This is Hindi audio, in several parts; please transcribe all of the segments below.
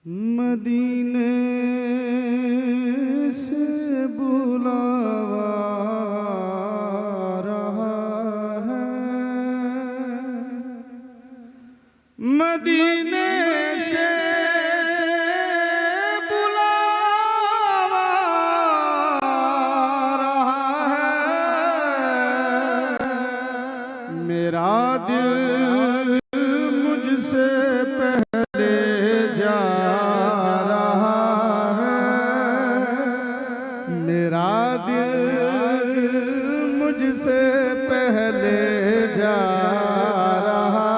मदीने से बुलावा रहा है, मदीने से बुलावा रहा है। मेरा दिल मुझसे पहले जा मुझसे पहले जा रहा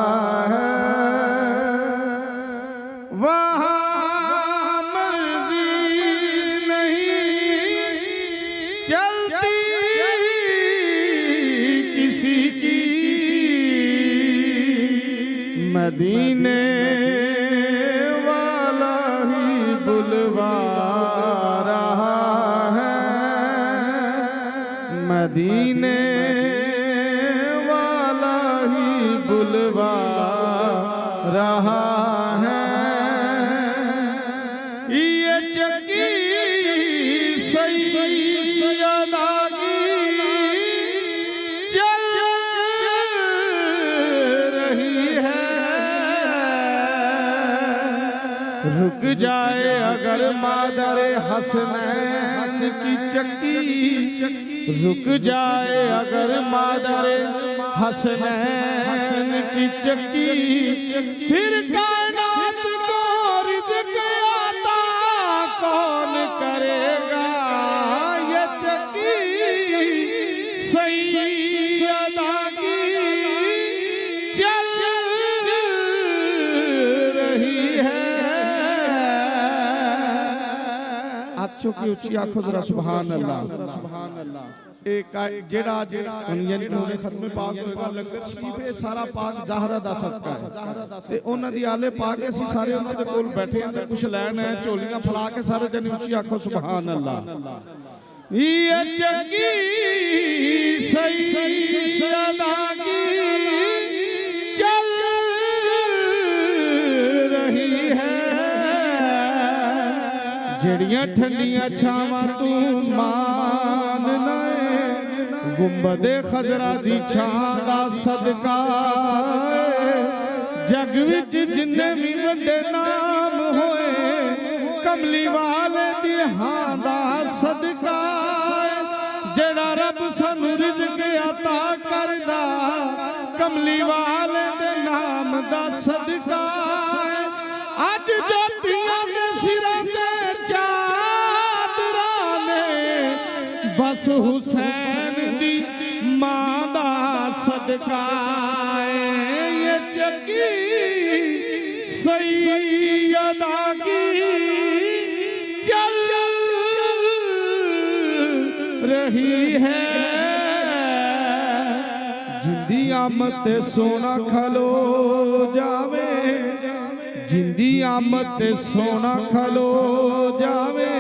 है। वहाँ मर्जी नहीं चलती किसी की, मदीने वाला ही बुलवा रहा है, मदीने वाला ही बुलवा रहा है। ये चक्की सैयदा की चल रही है। रुक जाए अगर मादरे हसनैन की चक्की, रुक जाए अगर मादरे हसनैन की चक्की, फिर कायनात को रिज़्क़ अता कौन करेगा। ये चक्की सैयदा की चल रही है। आँखों की ऊंची आंखों जरा सुभान अल्लाह, सुभान अल्लाह। एक जेड़ा यानी कि खत्म पाक होएगा लंगर शरीफ है सारा पाक ज़हरा दा सदका है ते उन्हां दी आले पाक असीं सारे उन्हां दे कोल बैठे हैं ते कुछ लैन है झोलियां फड़ा के सारे जने ऊंची आंखों सुभान अल्लाह। ये चक्की सैयदा की चल रही है। जड़ियां ठंडियां छावां तू मान नाए, गुंबदे खजरा दी छां दा सदका। जग विच जिन्ने भी वड्डे नाम होए, कमली वाले दी हां दा सदका। जेड़ा रब सानू रिज़्क़ अता करदा, कमली वाले दे नाम दा सदका। अज ज्योतियां दे सिरां ते चादरा ने, बस हुसैन दी मां दा सदका। ये चक्की सैयदा की चल रही है। जिंदी आमद ते सोना खलो जावे, जिंदी आमद ते सोना खलो जावे।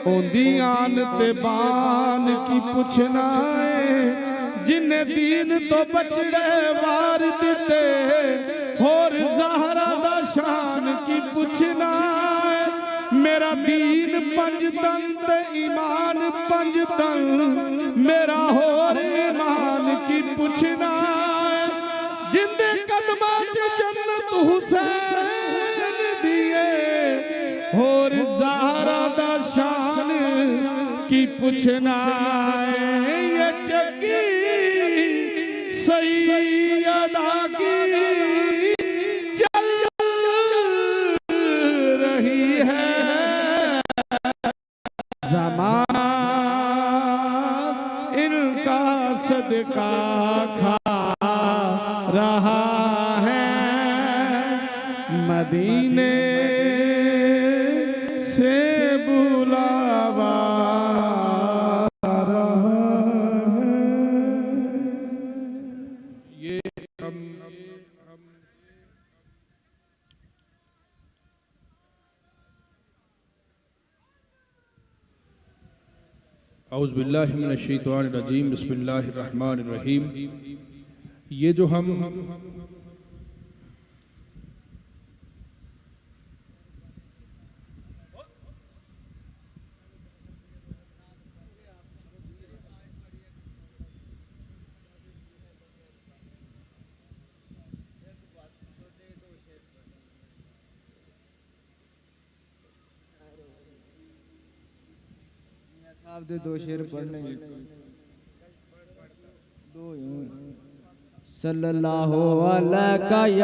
ओंदी आन ते बान की पुछना है, जिन्ने दीन तो बचड़े वार दिते। होर ज़हरा दा शान की पुछना है। मेरा दीन पंज तन ते ईमान पंज तन, मेरा होर ईमान की पुछना है। जिंदे कदमां च जन्नत हुसैन दिए, होर ज़हरा दा शान की पुछना है। ये चक्की सैयदा की चल रही है। ज़माना इनका सदका खा रहा है, मदीने से बुलावा रहा है। ये हम औज़ु बिल्लाहि मिनश शैतानिर रजीम, बिस्मिल्लाहिर रहमानिर रहीम। ये जो हम आप दे दो शेर पढ़ने दो सल्लल्लाहु अलैहि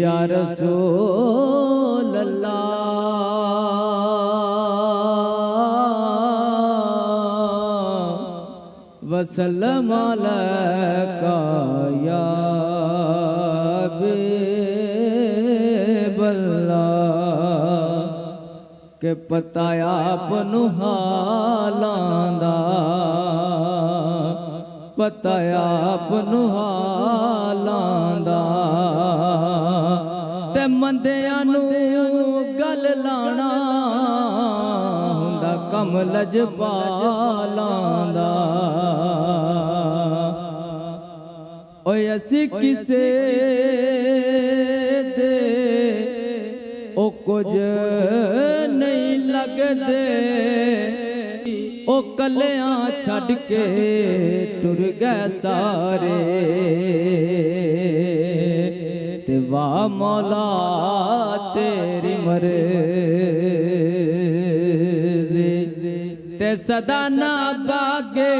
या रसूल अल्लाह वसल्लम अलैका या के पता आपनु हालां दा पता आपनु हालां दा ते मंदियां नू गल लाना हुंदा कम लजपालां दा ओए असी किसे दे ओ कुछ नहीं लगदे ओ कलियां छड़ के टुर गए सारे ते वाह मौला तेरी मर्ज़ी ते सदा ना बागे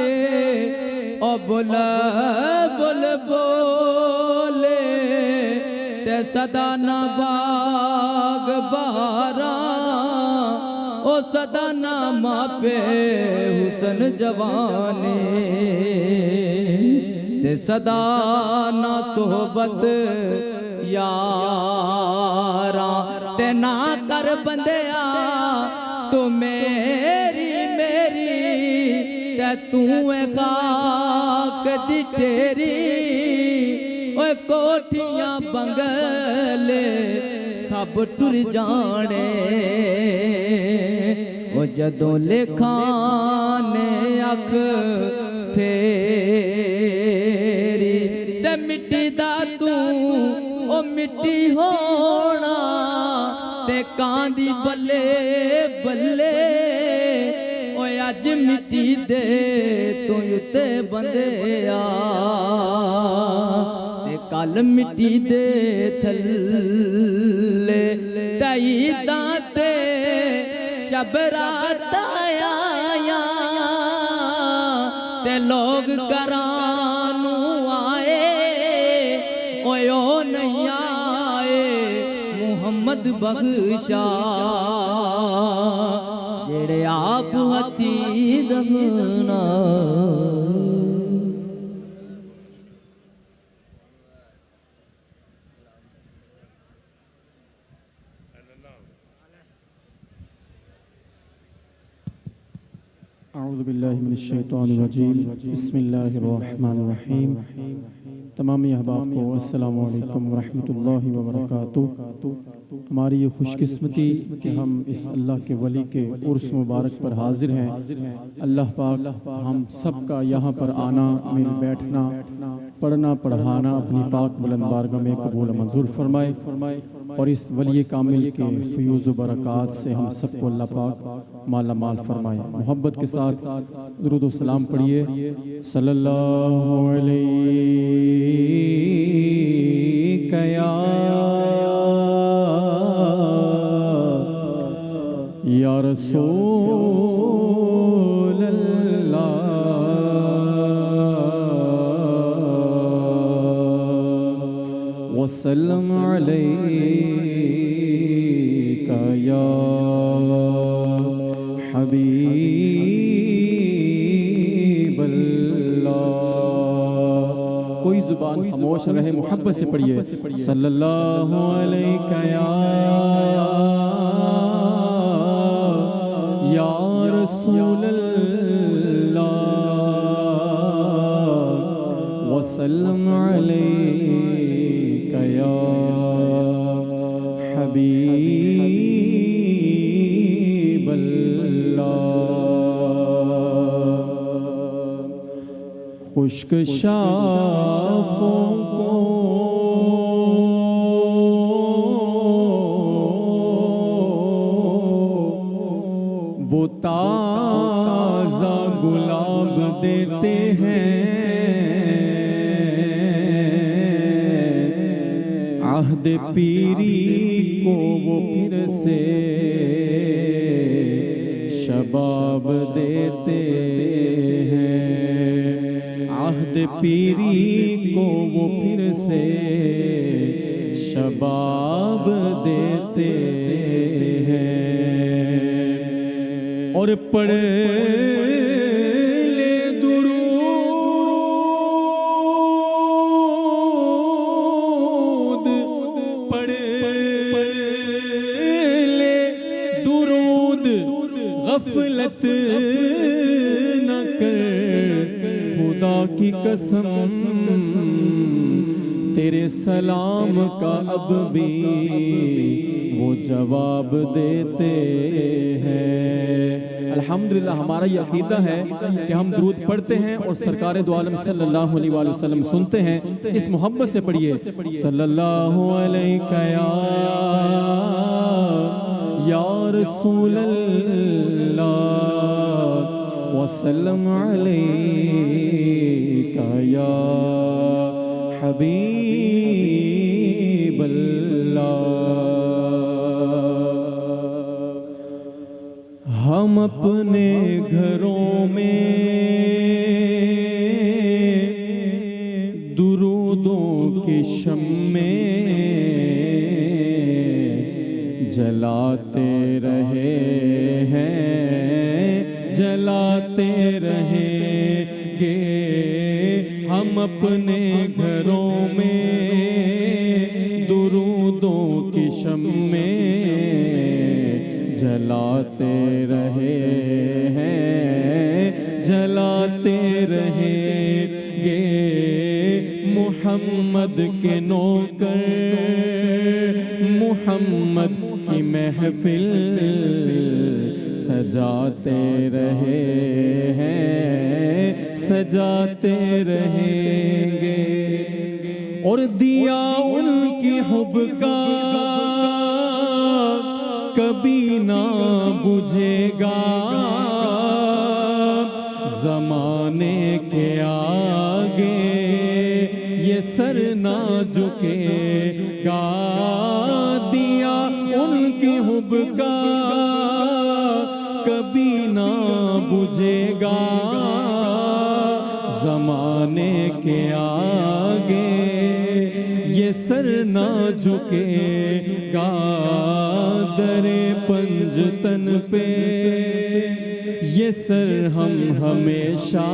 ओ बुल बुल बोले ते सदा ना बाग बहारा ओ सदा ना मापे हुसन जवानी ते सदा ना सोहबत यारा ते ना कर बंदिया तू मेरी मेरी ते तू है खाक दी तेरी ओए कोठियां बंगले सब टुर जाने ओ जदों लेखाने अख फेरी ते मिट्टी दा तू ओ मिट्टी होना ते कांदी बल्ले बल्ले ओए अज मिट्टी दे तू उत्ते बंदिया कल मिट्टी दे थल्ले तई दाते शबरात आया ते लोग करानू आए ओए ओ नहीं आए मुहम्मद बख्शा जेड़े आप हथी दफना अऊज़ु बिल्लाहि मिनश शैतानिर रजीम बिस्मिल्लाहिर्रहमानिर्रहीम। तमाम अहबाब को अस्सलामु अलैकुम व रहमतुल्लाहि व बरकातुहू। हमारी ये खुशकिस्मती कि हम इस अल्लाह के वली के उर्स मुबारक पर हाजिर हैं। अल्लाह पाक हम सब का यहाँ पर आना, मिल बैठना, पढ़ना पढ़ाना अपनी पाक बुलंद बारगाह में कबूल मंजूर फरमाए और इस वली कामिल के फ़यूज़ व बरक़ात से हम सबको अल्लाह पाक माला माल फरमाए। मोहब्बत के साथ दुरूद व सलाम पढ़िए। सल्लल्लाहु अलैका या रसूल अल्लाह वसल्लम अलैका या हबीब अल्लाह। कोई जुबान खामोश रहे, मोहब्बत से पढ़िए। सल्लल्लाहु अलैका या रसूल अल्लाह वसल्लम अलैका या हबीब अल्लाह। खुश्क शाखों को वो ताज़ा गुलाब देते हैं, आहद पीरी को वो फिर से शबाब देते हैं, आहद पीरी को वो फिर से शबाब देते हैं। और पढ़ ले दुरूद, पढ़ ले दुरूद, गफलत न कर, खुदा की कसम तेरे सलाम का अब भी वो जवाब देते हैं। अल्हम्दुलिल्लाह हमारा ये अकीदा है कि हम दुरूद पढ़ते हैं और सरकार दो आलम सल्लल्लाहु अलैहि वसल्लम सुनते हैं। इस मोहब्बत से पढ़िए सल्लल्लाहु अलैका या रसूल अल्लाह वसल्लम अलैका या हबीब अल्लाह। हम अपने घरों में दुरूदों के शम्मे जलाते रहे हैं, जलाते रहेंगे। हम अपने घरों में दुरूदों की शम्मे जलाते रहे हैं, जलाते रहेंगे। मुहम्मद के नौकर मुहम्मद की महफिल सजाते रहे हैं, सजाते रहेंगे। और दिया उनकी हुब का कभी ना बुझेगा, ज़माने के आगे ये सर ना झुकेगा। दिया उनकी हुब का कभी ना बुझेगा, ज़माने के आगे ये सर ना झुकेगा। दरे पंजतन पे ये सर हम हमेशा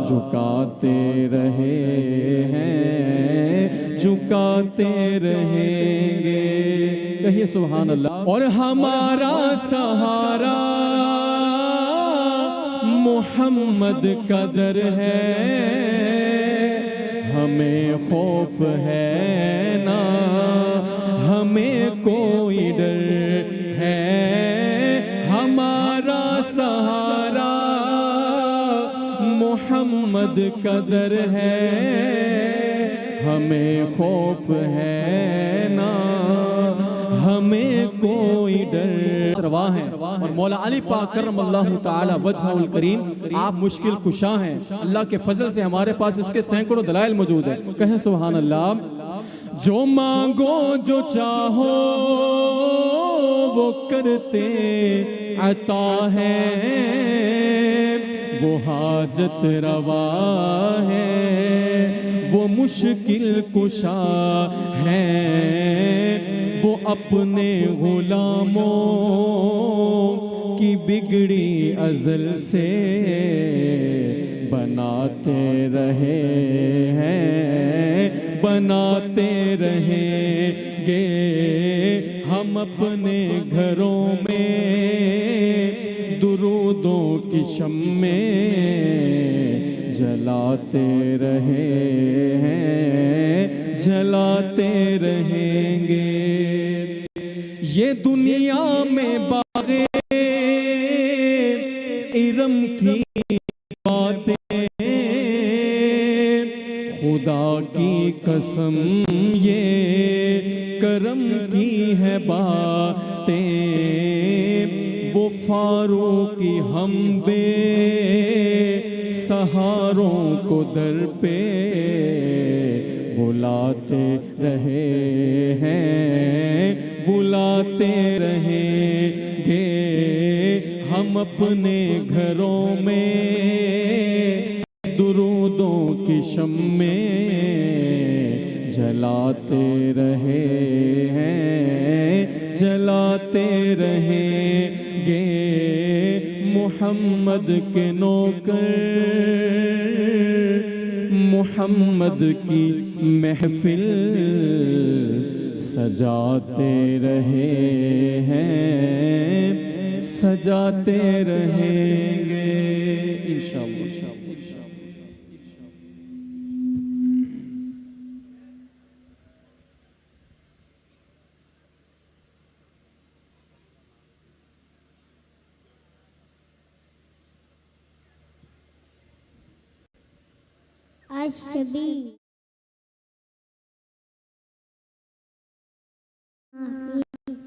झुकाते रहे हैं, झुकाते रहेंगे। कहिए सुभान अल्लाह। और हमारा सहारा मोहम्मद का दर है, हमें खौफ है ना, हमें कोई डर है। हमारा सहारा मोहम्मद का दर है, हमें खौफ है ना, हमें कोई डर रवा है। और मौला अली पाक करमल्लाहु ताला वजहुल करीम आप मुश्किल कुशा हैं। अल्लाह के फजल से हमारे पास इसके सैकड़ों दलाइल मौजूद है। कहें सुभान अल्लाह। जो मांगो जो चाहो वो करते अता है, वो हाजत रवा है, वो मुश्किल कुशा है। वो अपने गुलामों की बिगड़ी अज़ल से बनाते रहे हैं, बनाते रहेंगे। हम अपने घरों में दुरूदों की शम्मे जलाते रहे हैं, जलाते रहेंगे। ये दुनिया में बागे इरम की बातें, खुदा की कसम ये करम की है बातें। वो फारूकी हम बे सहारों को दर पे बुलाते रहे हैं, बुलाते रहेंगे हम अपने घरों में, दुरूदों की शम्मे जलाते रहे हैं, जलाते रहेंगे मोहम्मद के नौकर, मोहम्मद की महफिल सजाते रहे हैं, सजाते रहेंगे इंशाअल्लाह। अशबी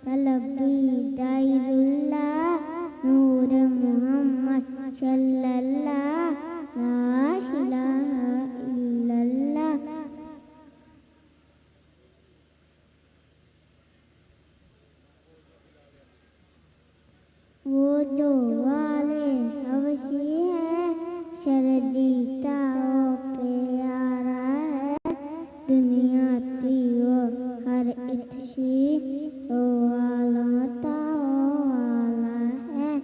तलबी दाइरुल्लाह नूर मोहम्मद सल्लल्लाह ला इलाहा इल्लल्लाह। वो जो वाले हवसी है सरजीता प्यारा है, दुनिया ती वो हर इतशी ओ आलमता वाला है।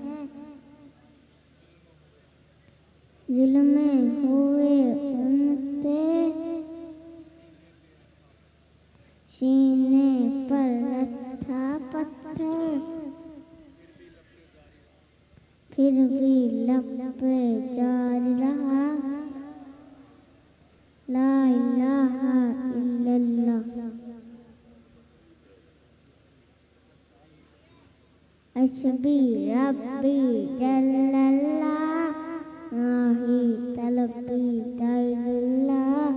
जुल्म हुए उनते सीने पर रखा पत्थर, फिर भी लब पे जारी रहा ला इलाहा इल्लल्लाह। अशबी रब्बी जल्लल्लाह माही तलबी दाइरुल्लाह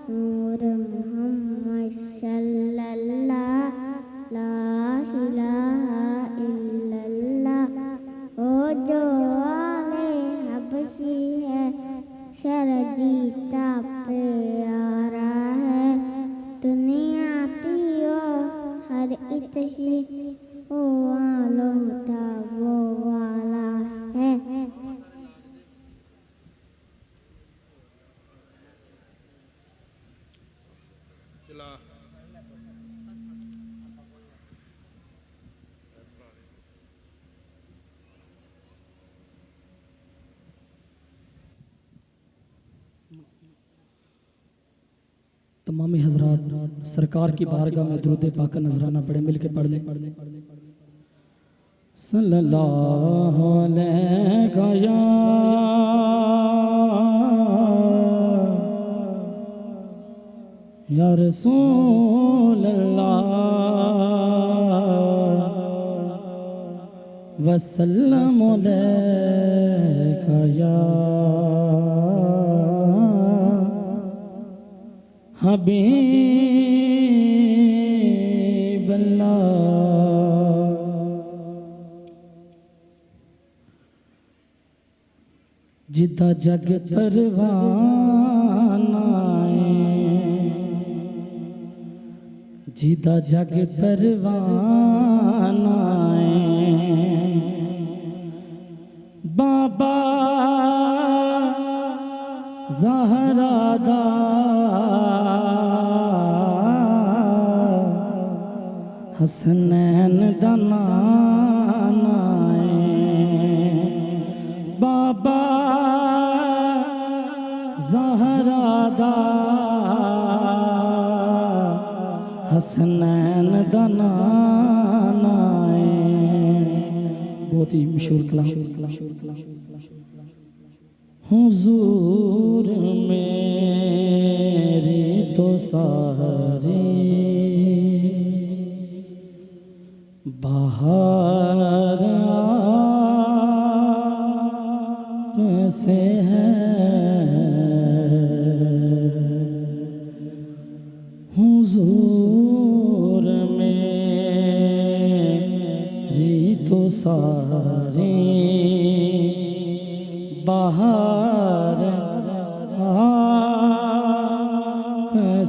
नूर मोहम्मद सल्लल्लाह ला इलाहा इल्लल्लाह। ओ जो वाले हबशी है सरजीता प्यारा है, दुनिया की ओ हर इतशी ओ आलमता वो वाला है। तमामी हजरात सरकार की बारगाह में दुरूद पाक का नजराना पढ़े, मिल के पढ़ लें। सल्लल्लाहु अलैहि या रसूल अल्लाह वसल्लम अलैका या हबीब अल्लाह। जिदा जग परवाना जिदा जग परवाना बाबा ज़हरा दा हसनैन दा नाना बाबा ज़हरा दा हसनैन दा नाना। बहुत ही मशहूर कलाम। हुजूर मेरी तो सारी बाहर से है, हुजूर मेरी तो सारी बाहर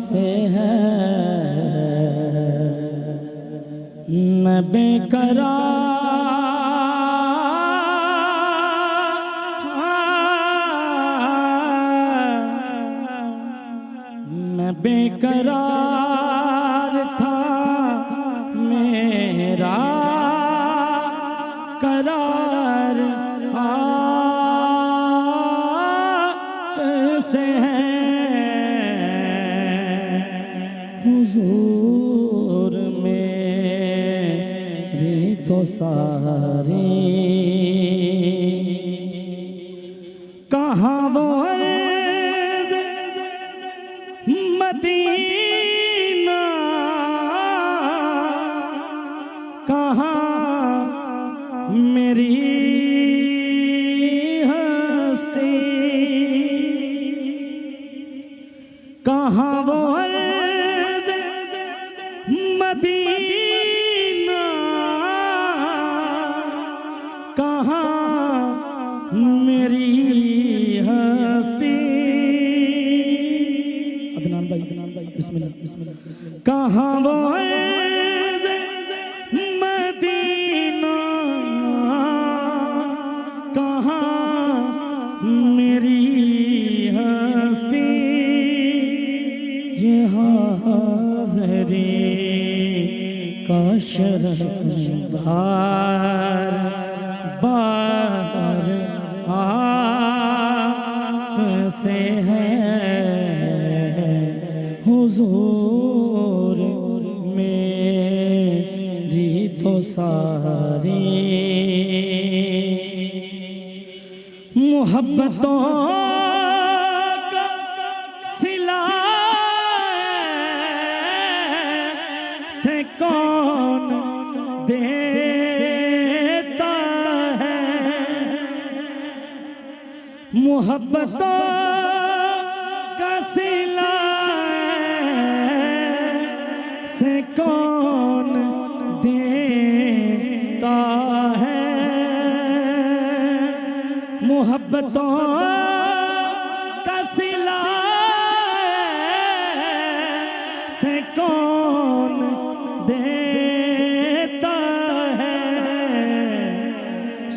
से है मैं बेकरार था मेरा करार से है हुजूर मेरी तो सारी कहाँ वो मदीना कहाँ मेरी हस्ती कहाँ वो मदीना कहाँ मेरी हस्ती अदनान भाई बिस्मिल्लाह बिस्मिल्लाह बिस्मिल्लाह कहाँ वो मदीना कहाँ मेरी हस्ती ये हाज़री का शरफ बार बार आपसे है हुजूर मेरी तो सारी मोहब्बतों का सिला से कौन देता है मोहब्बतों का सिला से कौन देता है मोहब्बतों का सिला से कौन देता है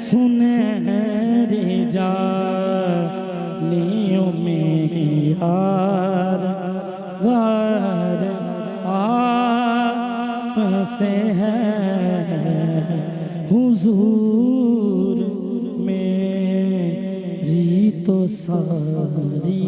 सुनहरी जालियों में यार गार से है हुजूर मेरी तो सारी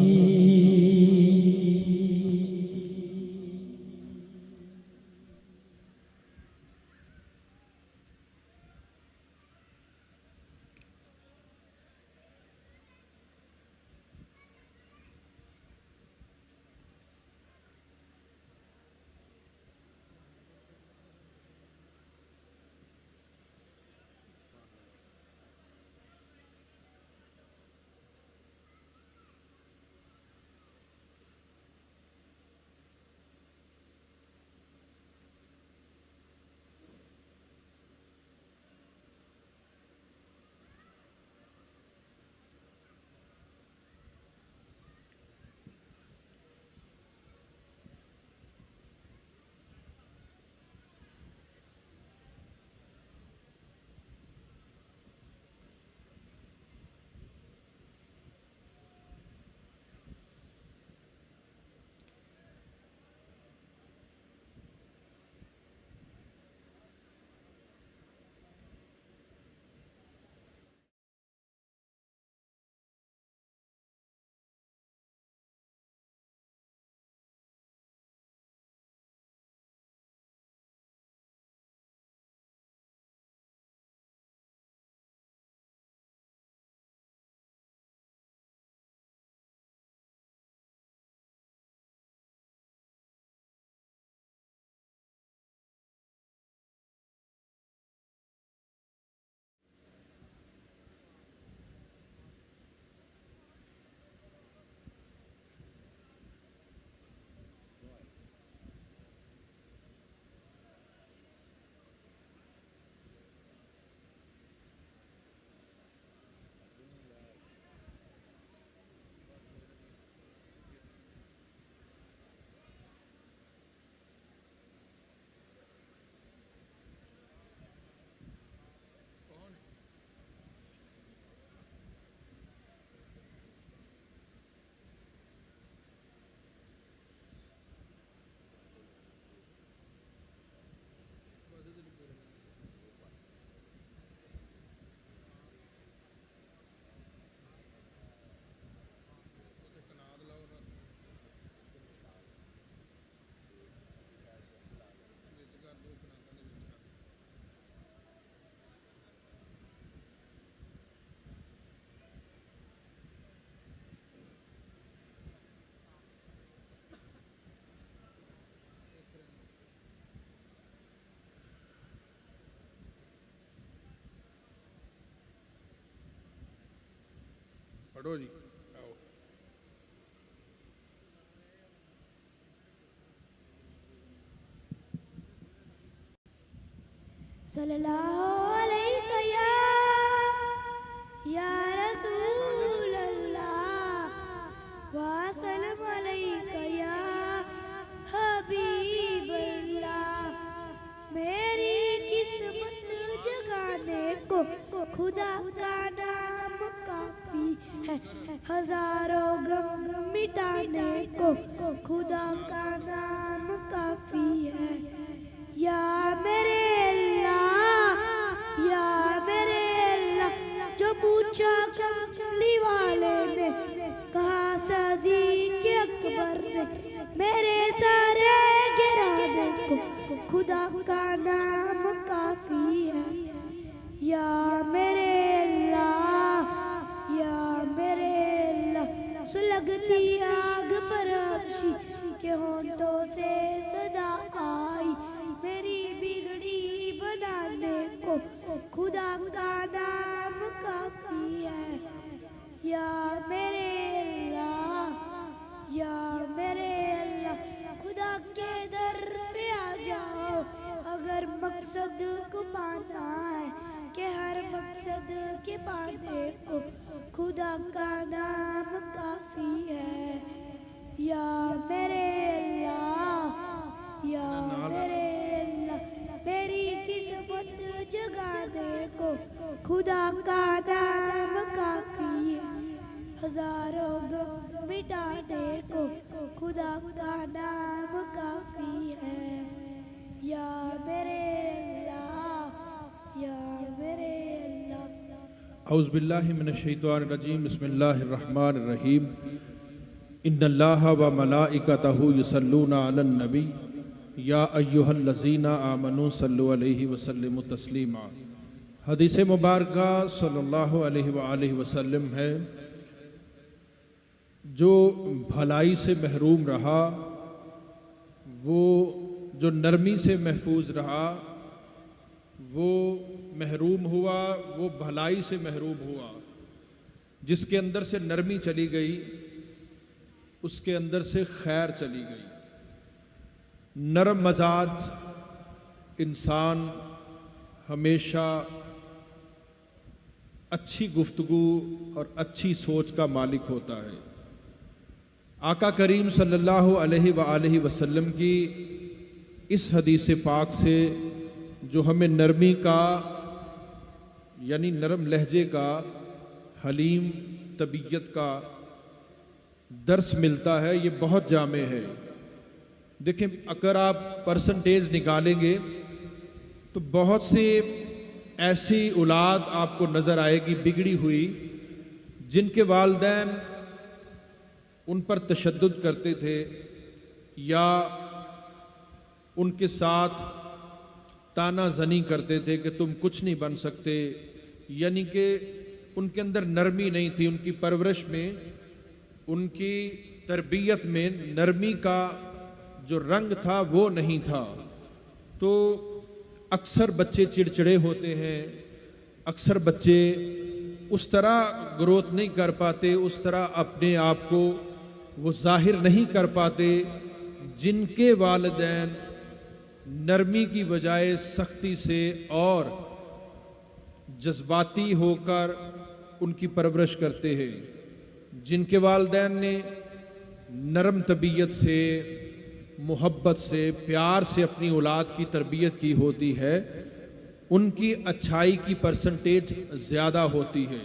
पढ़ो जी। आओ। सल्लल्लाहु अलैहि या रसूल अल्लाह वसल्लम अलैका या हबीब अल्लाह। मेरी किस्मत जगाने को खुदा का नाम काफी है, हजारों गम मिटाने को खुदा का नाम काफी है। या मेरे अल्लाह, या मेरे अल्लाह, जो पूछा कमली वाले ने, कहा सदीक अकबर ने, मेरे सारे गिराने को खुदा का नाम काफी है। या मेरे अल्लाह, या मेरे अल्लाह, सुलगती आग पर अक्षी के होंठों से सदा आई, मेरी बिगड़ी बनाने को खुदा का नाम काफी है। या मेरे अल्लाह, या मेरे अल्लाह, खुदा के दर पे आ जाओ अगर मकसद को पाना है, कि हर मकसद के पाने को खुदा का नाम काफी है। या मेरे अल्लाह, या मेरे अल्लाह, मेरी किस्मत जगाने को खुदा का नाम काफी है, हजारों गम मिटाने को खुदा का नाम काफी है। या मेरे अल्लाह, या मेरे अल्लाह। औज़ु बिल्लाहि मिनश शैतानिर रजीम। बिस्मिल्लाहिर रहमानिर रहीम। इन्नल्लाहा व मलाइकतहु युसल्लूना अलन नबी या अय्युहल्लज़ीना आमनू सल्लु अलैहि वसल्लिमु तस्लीमा। हदीस मुबारक सल्लल्लाहु अलैहि व आलिहि वसल्लम है, जो भलाई से महरूम रहा, वो जो नरमी से महफूज रहा, वो महरूम हुआ, वो भलाई से महरूम हुआ। जिसके अंदर से नरमी चली गई, उसके अंदर से खैर चली गई। नरम मजाज इंसान हमेशा अच्छी गुफ्तगू और अच्छी सोच का मालिक होता है। आका करीम सल्लल्लाहु अलैहि व आलिहि वसल्लम की इस हदीस पाक से जो हमें नरमी का यानी नरम लहजे का, हलीम तबीयत का दर्स मिलता है, ये बहुत जामे है। देखें, अगर आप परसेंटेज निकालेंगे तो बहुत से ऐसी औलाद आपको नज़र आएगी बिगड़ी हुई, जिनके वालिदैन उन पर तशद्दुद करते थे या उनके साथ ताना जनी करते थे कि तुम कुछ नहीं बन सकते, यानी कि उनके अंदर नरमी नहीं थी। उनकी परवरिश में, उनकी तरबियत में नरमी का जो रंग था वो नहीं था। तो अक्सर बच्चे चिड़चिड़े होते हैं, अक्सर बच्चे उस तरह ग्रोथ नहीं कर पाते, उस तरह अपने आप को वो जाहिर नहीं कर पाते जिनके वालिदैन नरमी की बजाय सख्ती से और जज्बाती होकर उनकी परवरिश करते हैं। जिनके वालिदैन ने नरम तबीयत से, मोहब्बत से, प्यार से अपनी औलाद की तरबियत की होती है, उनकी अच्छाई की परसेंटेज ज़्यादा होती है।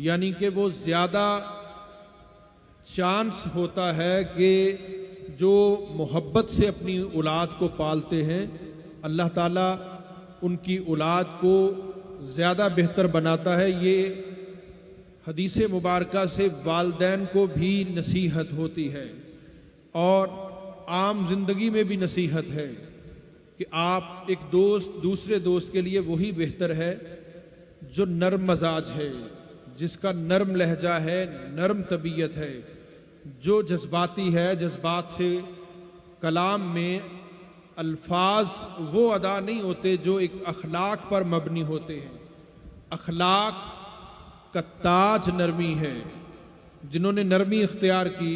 यानी कि वो ज़्यादा चांस होता है कि जो मोहब्बत से अपनी औलाद को पालते हैं, अल्लाह ताला उनकी औलाद को ज़्यादा बेहतर बनाता है। ये हदीस मुबारका से वालिदैन को भी नसीहत होती है और आम जिंदगी में भी नसीहत है कि आप एक दोस्त दूसरे दोस्त के लिए वही बेहतर है जो नरम मजाज है, जिसका नरम लहजा है, नरम तबीयत है, जो जज्बाती है, जज्बात से कलाम में अल्फाज वो अदा नहीं होते जो एक अखलाक पर मबनी होते हैं। अखलाक का ताज नरमी है। जिन्होंने नरमी इख्तियार की,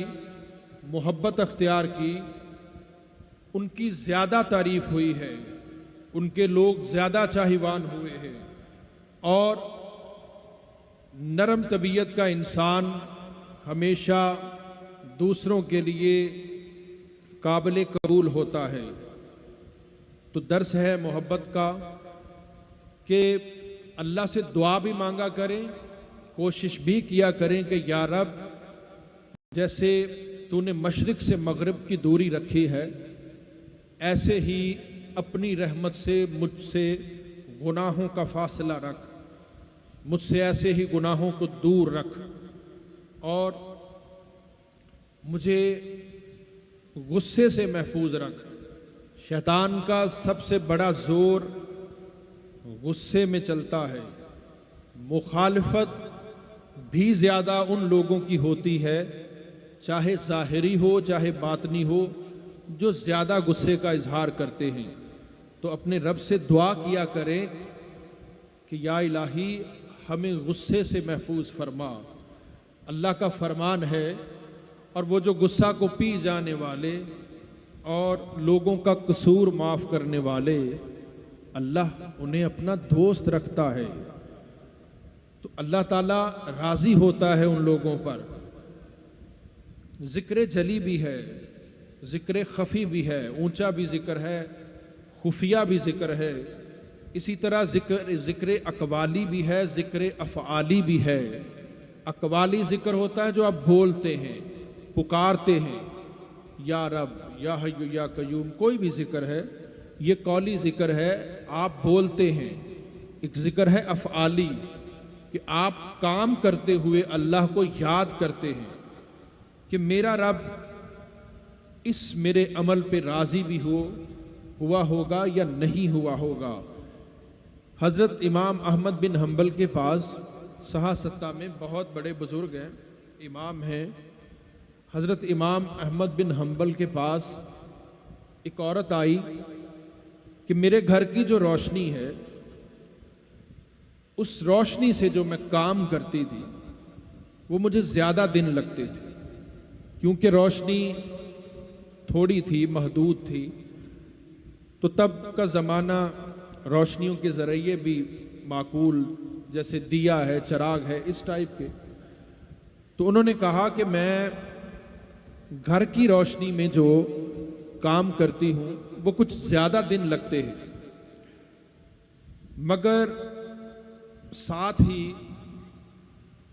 मोहब्बत इख्तियार की, उनकी ज़्यादा तारीफ हुई है, उनके लोग ज़्यादा चाहिवान हुए हैं। और नरम तबीयत का इंसान हमेशा दूसरों के लिए काबिल कबूल होता है। तो दर्स है मोहब्बत का कि अल्लाह से दुआ भी मांगा करें, कोशिश भी किया करें कि या रब, जैसे तूने मशरिक से मगरिब की दूरी रखी है, ऐसे ही अपनी रहमत से मुझसे गुनाहों का फासला रख, मुझसे ऐसे ही गुनाहों को दूर रख, और मुझे गुस्से से महफूज रख। शैतान का सबसे बड़ा जोर गुस्से में चलता है। मुखालफत भी ज़्यादा उन लोगों की होती है, चाहे ज़ाहिरी हो चाहे बातनी हो, जो ज़्यादा गुस्से का इजहार करते हैं। तो अपने रब से दुआ किया करें कि या इलाही हमें गुस्से से महफूज फरमा। अल्लाह का फरमान है, और वो जो गुस्सा को पी जाने वाले और लोगों का कसूर माफ़ करने वाले, अल्लाह उन्हें अपना दोस्त रखता है। तो अल्लाह ताला राज़ी होता है उन लोगों पर। ज़िक्र जली भी है, ज़िक्र खफ़ी भी है, ऊंचा भी ज़िक्र है, खुफिया भी ज़िक्र है। इसी तरह ज़िक्र अकवाली भी है, ज़िक्र अफ़आली भी है। अकवाली ज़िक्र होता है जो आप बोलते हैं, पुकारते हैं, या रब, या हय्यु या कय्यूम, कोई भी ज़िक्र है। ये कौली ज़िक्र है, आप बोलते हैं। एक ज़िक्र है अफ़आली कि आप काम करते हुए अल्लाह को याद करते हैं कि मेरा रब इस मेरे अमल पे राज़ी भी हुआ होगा या नहीं हुआ होगा। हज़रत इमाम अहमद बिन हम्बल के पास सहासत्ता में बहुत बड़े बुज़ुर्ग हैं, इमाम हैं। हज़रत इमाम अहमद बिन हम्बल के पास एक औरत आई कि मेरे घर की जो रोशनी है, उस रोशनी से जो मैं काम करती थी वो मुझे ज़्यादा दिन लगते थे, क्योंकि रोशनी थोड़ी थी, महदूद थी। तो तब का ज़माना रोशनियों के ज़रिए भी माकूल, जैसे दिया है, चिराग है, इस टाइप के। तो उन्होंने कहा कि मैं घर की रोशनी में जो काम करती हूँ वो कुछ ज़्यादा दिन लगते हैं, मगर साथ ही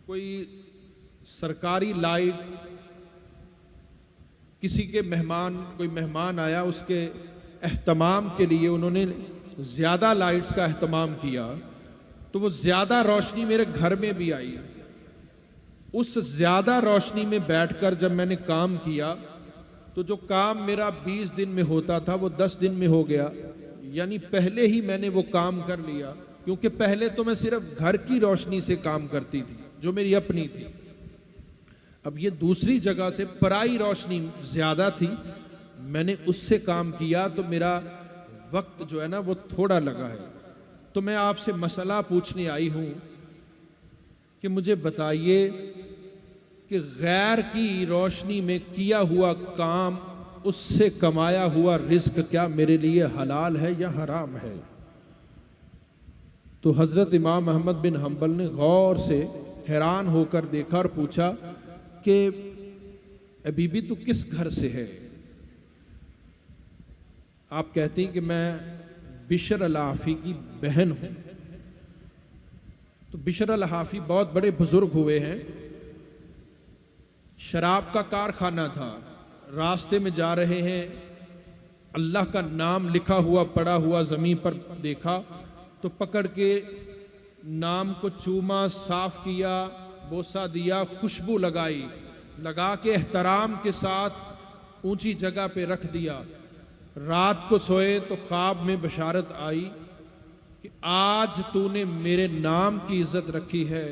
कोई सरकारी लाइट, किसी के कोई मेहमान आया, उसके एहतमाम के लिए उन्होंने ज़्यादा लाइट्स का एहतमाम किया, तो वो ज़्यादा रोशनी मेरे घर में भी आई। उस ज़्यादा रोशनी में बैठकर जब मैंने काम किया, तो जो काम मेरा 20 दिन में होता था वो 10 दिन में हो गया। यानी पहले ही मैंने वो काम कर लिया, क्योंकि पहले तो मैं सिर्फ घर की रोशनी से काम करती थी जो मेरी अपनी थी। अब ये दूसरी जगह से पराई रोशनी ज़्यादा थी, मैंने उससे काम किया, तो मेरा वक्त जो है ना वो थोड़ा लगा है। तो मैं आपसे मसला पूछने आई हूँ कि मुझे बताइए कि गैर की रोशनी में किया हुआ काम, उससे कमाया हुआ रिस्क क्या मेरे लिए हलाल है या हराम है? तो हज़रत इमाम अहमद बिन हम्बल ने गौर से हैरान होकर देखा और पूछा कि बीबी तू किस घर से है? आप कहती हैं कि मैं बिशर अल-हाफ़ी की बहन हूं। तो बिशर अल-हाफ़ी बहुत बड़े बुजुर्ग हुए हैं। शराब का कारखाना था, रास्ते में जा रहे हैं, अल्लाह का नाम लिखा हुआ पड़ा हुआ ज़मीन पर देखा, तो पकड़ के नाम को चूमा, साफ किया, बोसा दिया, खुशबू लगाई, लगा के एहतराम के साथ ऊंची जगह पे रख दिया। रात को सोए तो ख्वाब में बशारत आई कि आज तूने मेरे नाम की इज्जत रखी है,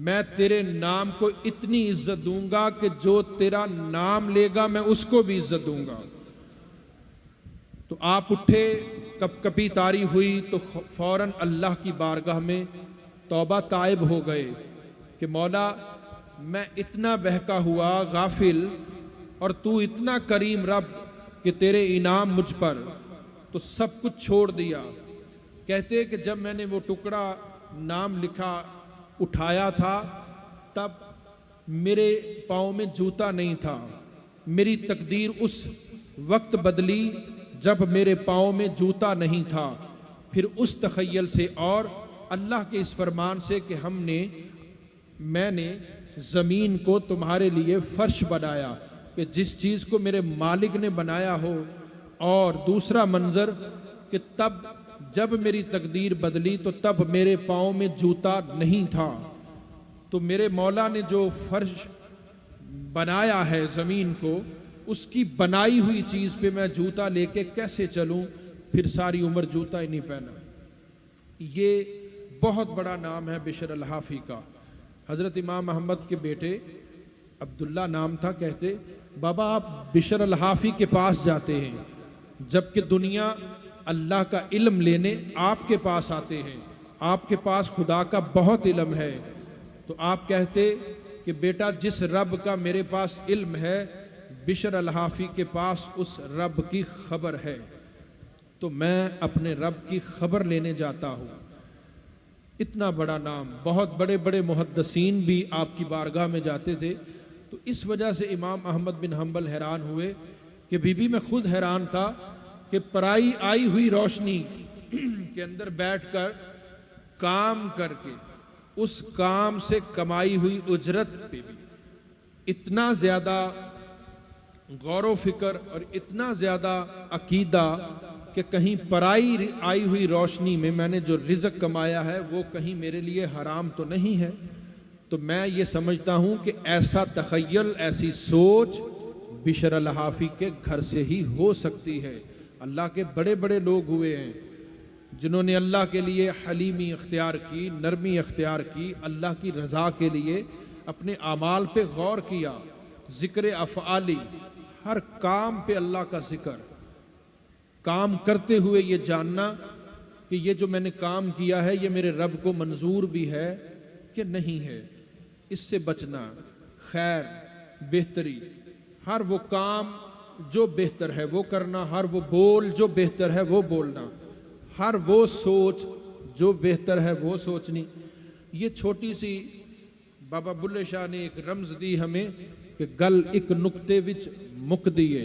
मैं तेरे नाम को इतनी इज्जत दूंगा कि जो तेरा नाम लेगा मैं उसको भी इज्जत दूंगा। तो आप उठे, कपकपी तारी हुई, तो फौरन अल्लाह की बारगाह में तौबा ताइब हो गए कि मौला मैं इतना बहका हुआ गाफिल और तू इतना करीम रब कि तेरे इनाम मुझ पर, तो सब कुछ छोड़ दिया। कहते कि जब मैंने वो टुकड़ा नाम लिखा उठाया था तब मेरे पाँव में जूता नहीं था। मेरी तकदीर उस वक्त बदली जब मेरे पाँव में जूता नहीं था। फिर उस तखय्युल से और अल्लाह के इस फरमान से कि मैंने ज़मीन को तुम्हारे लिए फर्श बनाया, कि जिस चीज़ को मेरे मालिक ने बनाया हो। और दूसरा मंजर कि तब जब मेरी तकदीर बदली तो तब मेरे पाँव में जूता नहीं था। तो मेरे मौला ने जो फर्श बनाया है ज़मीन को, उसकी बनाई हुई चीज़ पे मैं जूता लेके कैसे चलूं? फिर सारी उम्र जूता ही नहीं पहना। ये बहुत बड़ा नाम है बिशर अल-हाफी का। हज़रत इमाम अहमद के बेटे अब्दुल्ला नाम था। कहते बाबा आप बिशर अल-हाफी के पास जाते हैं जबकि दुनिया अल्लाह का इल्म लेने आपके पास आते हैं, आपके पास खुदा का बहुत इल्म है। तो आप कहते कि बेटा जिस रब का मेरे पास इल्म है बिशर अल-हाफी के पास उस रब की खबर है, तो मैं अपने रब की खबर लेने जाता हूँ। इतना बड़ा नाम, बहुत बड़े बड़े मुहद्दिसीन भी आपकी बारगाह में जाते थे। तो इस वजह से इमाम अहमद बिन हम्बल हैरान हुए कि बीबी मैं खुद हैरान था कि पराई आई हुई रोशनी के अंदर बैठकर काम करके उस काम से कमाई हुई उजरत पे भी इतना ज़्यादा गौर फिक्र और इतना ज़्यादा अकीदा कि कहीं पराई आई हुई रोशनी में मैंने जो रिज़्क़ कमाया है वो कहीं मेरे लिए हराम तो नहीं है। तो मैं ये समझता हूँ कि ऐसा तखय्युल, ऐसी सोच बिशर अल-हाफी के घर से ही हो सकती है। अल्लाह के बड़े बड़े लोग हुए हैं जिन्होंने अल्लाह के लिए हलीमी इख्तियार की, नरमी इख्तियार की, अल्लाह की रज़ा के लिए अपने आमाल पे गौर किया। ज़िक्र अफ़आली, हर काम पे अल्लाह का ज़िक्र, काम करते हुए ये जानना कि ये जो मैंने काम किया है ये मेरे रब को मंजूर भी है कि नहीं है, इससे बचना, खैर बेहतरी, हर वो काम जो बेहतर है वो करना, हर वो बोल जो बेहतर है वो बोलना, हर वो सोच जो बेहतर है वो सोचनी। ये छोटी सी बाबा बुल्ले शाह ने एक रमज दी हमें कि गल एक नुक्ते विच मुक दिए।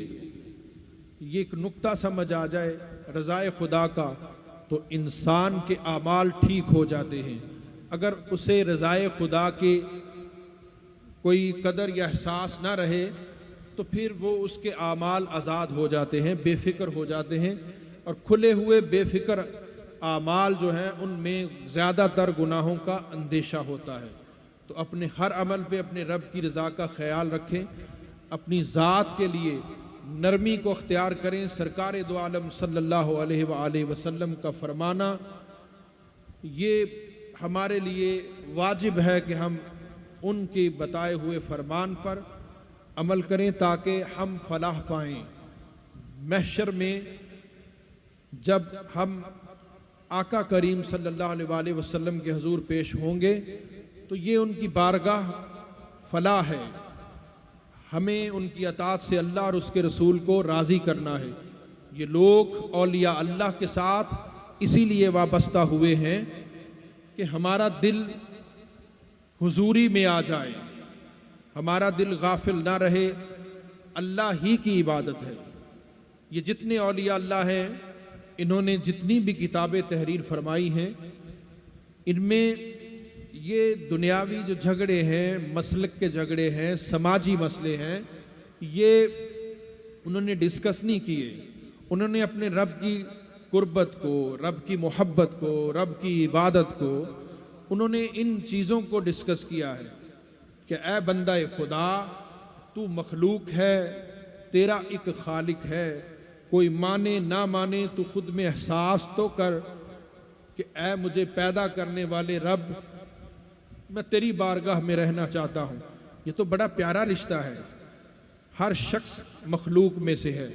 ये एक नुक्ता समझ आ जाए रज़ाए खुदा का तो इंसान के आमाल ठीक हो जाते हैं। अगर उसे रज़ाए खुदा के कोई कदर या एहसास ना रहे तो फिर वो उसके आमाल आज़ाद हो जाते हैं, बेफिक्र हो जाते हैं। और खुले हुए बेफिक्र आमाल जो हैं उनमें ज़्यादातर गुनाहों का अंदेशा होता है। तो अपने हर अमल पे अपने रब की रज़ा का ख्याल रखें, अपनी ज़ात के लिए नरमी को अख्तियार करें। सरकार दो आलम सल्लल्लाहु अलैहि वसल्लम का फरमाना ये हमारे लिए वाजिब है कि हम उनके बताए हुए फरमान पर अमल करें ताकि हम फलाह पाएं। महशर में जब हम आका करीम सल्लल्लाहु अलैहि वसल्लम के हुजूर पेश होंगे तो ये उनकी बारगाह फलाह है। हमें उनकी अताअत से अल्लाह और उसके रसूल को राज़ी करना है। ये लोग औलिया अल्लाह के साथ इसीलिए वाबस्ता हुए हैं कि हमारा दिल हुजूरी में आ जाए, हमारा दिल गाफिल ना रहे। अल्लाह ही की इबादत है। ये जितने औलिया अल्लाह हैं, इन्होंने जितनी भी किताबें तहरीर फरमाई हैं, इनमें ये दुनियावी जो झगड़े हैं, मसलक के झगड़े हैं, समाजी मसले हैं, ये उन्होंने डिस्कस नहीं किए। उन्होंने अपने रब की कुर्बत को, रब की मोहब्बत को, रब की इबादत को, उन्होंने इन चीज़ों को डिस्कस किया है कि ऐ बंदा खुदा, तू मखलूक है, तेरा एक खालिक है, कोई माने ना माने तू खुद में एहसास तो कर कि ऐ मुझे पैदा करने वाले रब, मैं तेरी बारगाह में रहना चाहता हूँ। ये तो बड़ा प्यारा रिश्ता है। हर शख्स मखलूक में से है,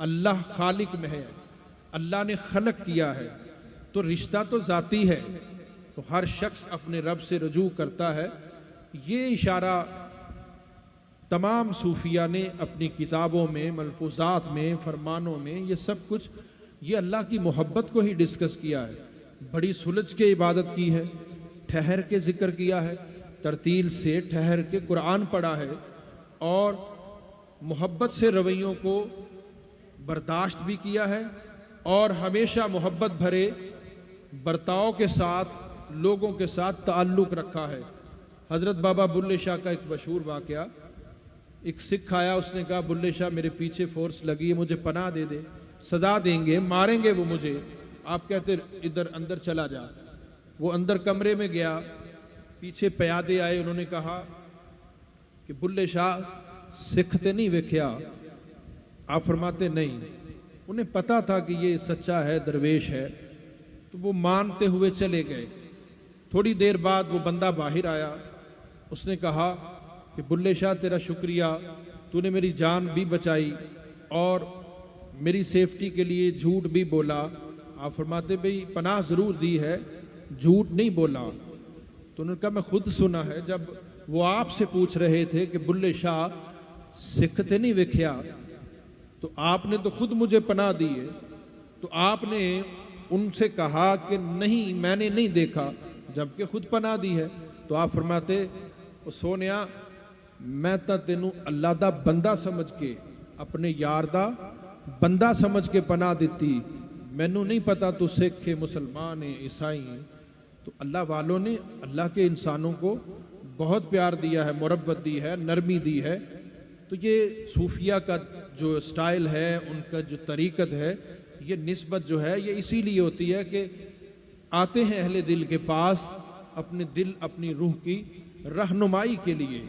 अल्लाह खालिक में है, अल्लाह ने खलक किया है, तो रिश्ता तो ज़ाती है। तो हर शख्स अपने रब से रजू करता है। ये इशारा तमाम सूफिया ने अपनी किताबों में, मलफूजात में, फरमानों में, ये सब कुछ ये अल्लाह की मोहब्बत को ही डिस्कस किया है। बड़ी सुलझ के इबादत की है, ठहर के जिक्र किया है, तरतील से ठहर के कुरान पढ़ा है और मोहब्बत से रवैयों को बर्दाश्त भी किया है और हमेशा मोहब्बत भरे बर्ताव के साथ लोगों के साथ ताल्लुक़ रखा है। हज़रत बाबा बुल्ले शाह का एक मशहूर वाक़या, एक सिख आया, उसने कहा बुल्ले शाह मेरे पीछे फोर्स लगी है, मुझे पनाह दे दे, सजा देंगे, मारेंगे वो मुझे, आप कहते इधर अंदर चला जा। वो अंदर कमरे में गया, पीछे प्यादे आए, उन्होंने कहा कि बुल्ले शाह सिख ते नहीं वेख्या? आप फरमाते नहीं। उन्हें पता था कि ये सच्चा है, दरवेश है, तो वो मानते हुए चले गए। थोड़ी देर बाद वो बंदा बाहर आया, उसने कहा कि बुल्ले शाह तेरा शुक्रिया, तूने मेरी जान भी बचाई और मेरी सेफ्टी के लिए झूठ भी बोला। आप फरमाते भाई पनाह ज़रूर दी है, झूठ नहीं बोला। तो उन्होंने कहा मैं खुद सुना है, जब वो आपसे पूछ रहे थे कि बुल्ले शाह सिख ते नहीं वेख्या, तो आपने तो खुद मुझे पनाह दी है, तो आपने उनसे कहा कि नहीं मैंने नहीं देखा, जबकि खुद पनाह दी है। तो आप फरमाते सोनिया मैं तो तेनू अल्लाह दा बंदा समझ के, अपने यार दा बंदा समझ के पनाह दिती, मैनू नहीं पता तू सिख है, मुसलमान है, ईसाई है। तो अल्लाह वालों ने अल्लाह के इंसानों को बहुत प्यार दिया है, मुरब्बत दी है, नरमी दी है। तो ये सूफिया का जो स्टाइल है, उनका जो तरीक़त है, ये निस्बत जो है ये इसीलिए होती है कि आते हैं अहले दिल के पास अपने दिल अपनी रूह की रहनुमाई के लिए।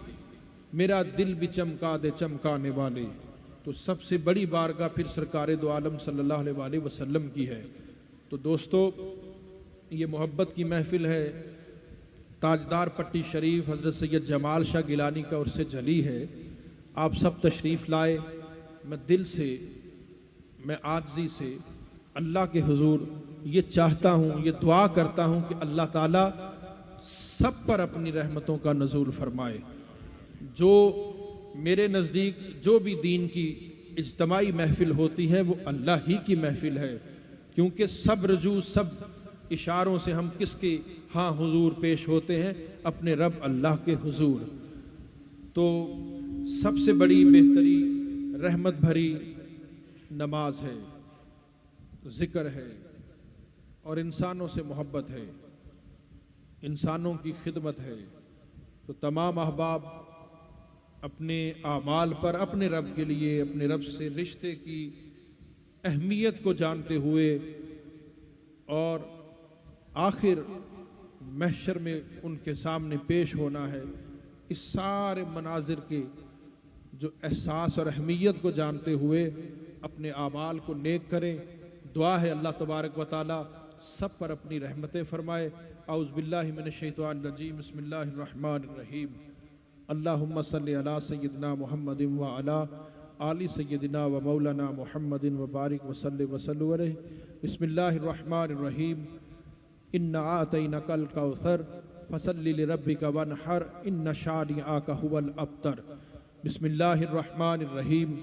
मेरा दिल भी चमका दे चमकाने वाले, तो सबसे बड़ी बारगाह फिर सरकार दो आलम सल्लल्लाहु अलैहि वसल्लम की है। तो दोस्तों ये मोहब्बत की महफिल है, ताजदार पट्टी शरीफ हज़रत सैयद जमाल शाह गिलानी का उर्से जली है। आप सब तशरीफ़ लाए। मैं दिल से, मैं आजिज़ी से अल्लाह के हुजूर ये चाहता हूँ, ये दुआ करता हूँ कि अल्लाह ताला सब पर अपनी रहमतों का नज़ूल फरमाए। जो मेरे नज़दीक जो भी दीन की इज्तमाई महफिल होती है वो अल्लाह ही की महफिल है, क्योंकि सब रजू सब इशारों से हम किसके हाँ हुजूर पेश होते हैं, अपने रब अल्लाह के हुजूर। तो सबसे बड़ी बेहतरी रहमत भरी नमाज है, ज़िक्र है और इंसानों से मोहब्बत है, इंसानों की खिदमत है। तो तमाम अहबाब अपने आमाल पर अपने रब के लिए, अपने रब से रिश्ते की अहमियत को जानते हुए और आखिर महशर में उनके सामने पेश होना है, इस सारे मनाजिर के जो एहसास और अहमियत को जानते हुए अपने आमाल को नेक करें। दुआ है अल्लाह तबारक व तआला सब पर अपनी रहमतें फरमाए। औज़ु बिल्लाहि मिनश शैतानिर रजीम, बिस्मिल्लाहिर रहमानिर रहीम। अल्लाहुम्मा सल्लि अला सय्यिदिना मुहम्मदिन व अला आलि सय्यिदिना व मौलाना मुहम्मदिन व बारिक व सल्लु अलैहि। बिस्मिल्लाहिर रहमानिर रहीम। इन्ना आतैनाकल कौसर फसल्लि लिरब्बिका वनहर इन्न शानिअका हुवल अब्तर। बिस्मिल्लाहिर रहमानिर रहीम।